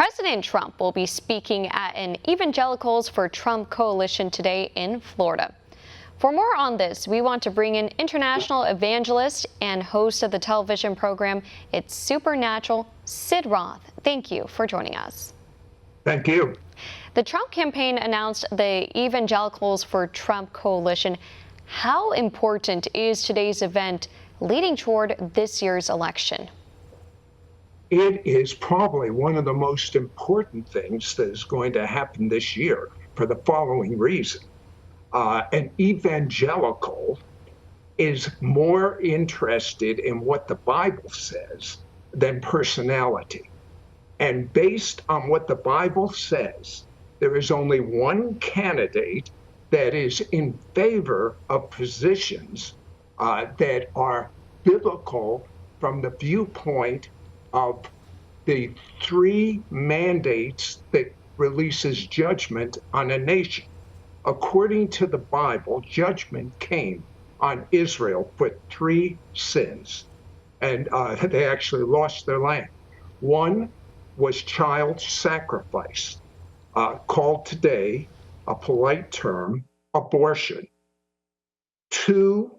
President Trump will be speaking at an Evangelicals for Trump coalition today in Florida. For more on this, we want to bring in international evangelist and host of the television program It's Supernatural, Sid Roth. Thank you for joining us. Thank you. The Trump campaign announced the Evangelicals for Trump coalition. How important is today's event leading toward this year's election? It is probably one of the most important things that is going to happen this year for the following reason. An evangelical is more interested in what the Bible says than personality. And based on what the Bible says, there is only one candidate that is in favor of positions that are biblical from the viewpoint of the three mandates that releases judgment on a nation. According to the Bible, judgment came on Israel for three sins, and they actually lost their land. One was child sacrifice, called today, a polite term, abortion. Two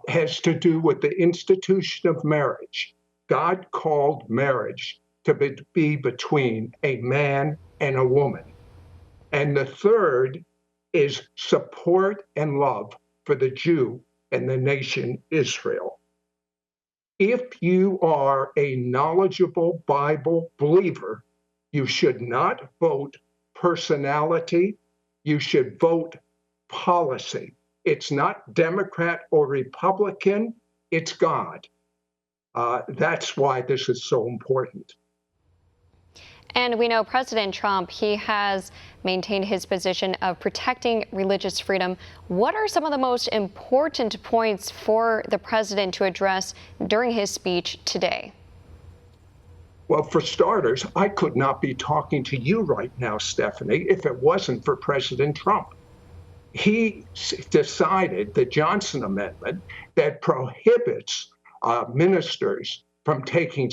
has to do with the institution of marriage. God called marriage to be between a man and a woman. And the third is support and love for the Jew and the nation Israel. If you are a knowledgeable Bible believer, you should not vote personality, you should vote policy. It's not Democrat or Republican, it's God. That's why this is so important. And we know President Trump, he has maintained his position of protecting religious freedom. What are some of the most important points for the president to address during his speech today? Well, for starters, I could not be talking to you right now, Stephanie, if it wasn't for President Trump. He decided the Johnson Amendment that prohibits ministers from making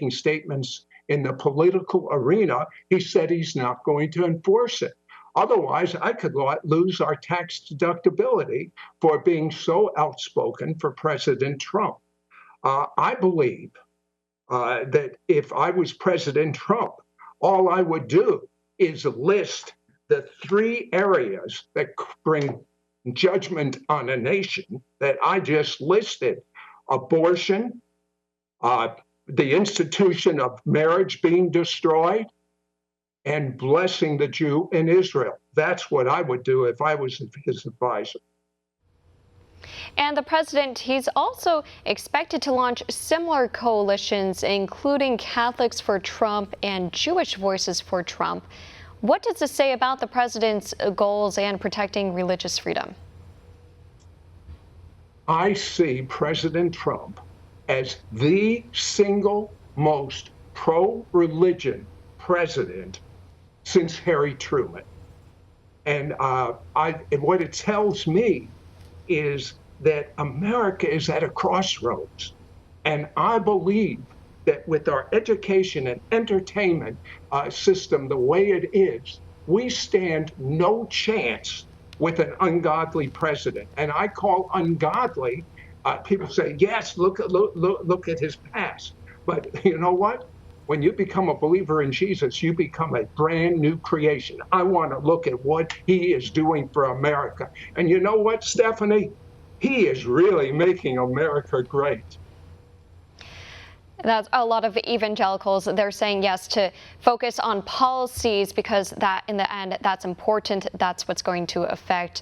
statements in the political arena. He said he's not going to enforce it. Otherwise, I could lose our tax deductibility for being so outspoken for President Trump. I believe that if I was President Trump, all I would do is list the three areas that bring judgment on a nation that I just listed: abortion, the institution of marriage being destroyed, and blessing the Jew in Israel. That's what I would do if I was his advisor. And the president, he's also expected to launch similar coalitions, including Catholics for Trump and Jewish Voices for Trump. What does this say about the president's goals and protecting religious freedom? I see President Trump as the single most pro-religion president since Harry Truman. And what it tells me is that America is at a crossroads. And I believe that with our education and entertainment system the way it is, we stand no chance with an ungodly president. And I call ungodly, people say, yes, look at his past. But you know what? When you become a believer in Jesus, you become a brand new creation. I want to look at what he is doing for America. And you know what, Stephanie? He is really making America great. That's a lot of evangelicals. They're saying yes to focus on policies because that, in the end, that's important. That's what's going to affect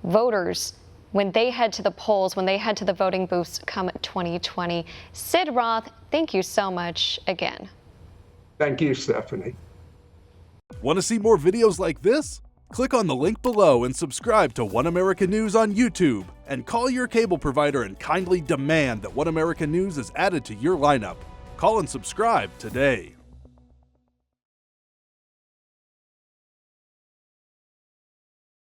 voters when they head to the polls, when they head to the voting booths come 2020. Sid Roth, thank you so much again. Thank you, Stephanie. Want to see more videos like this? Click on the link below and subscribe to One America News on YouTube, and call your cable provider and kindly demand that One America News is added to your lineup. Call and subscribe today.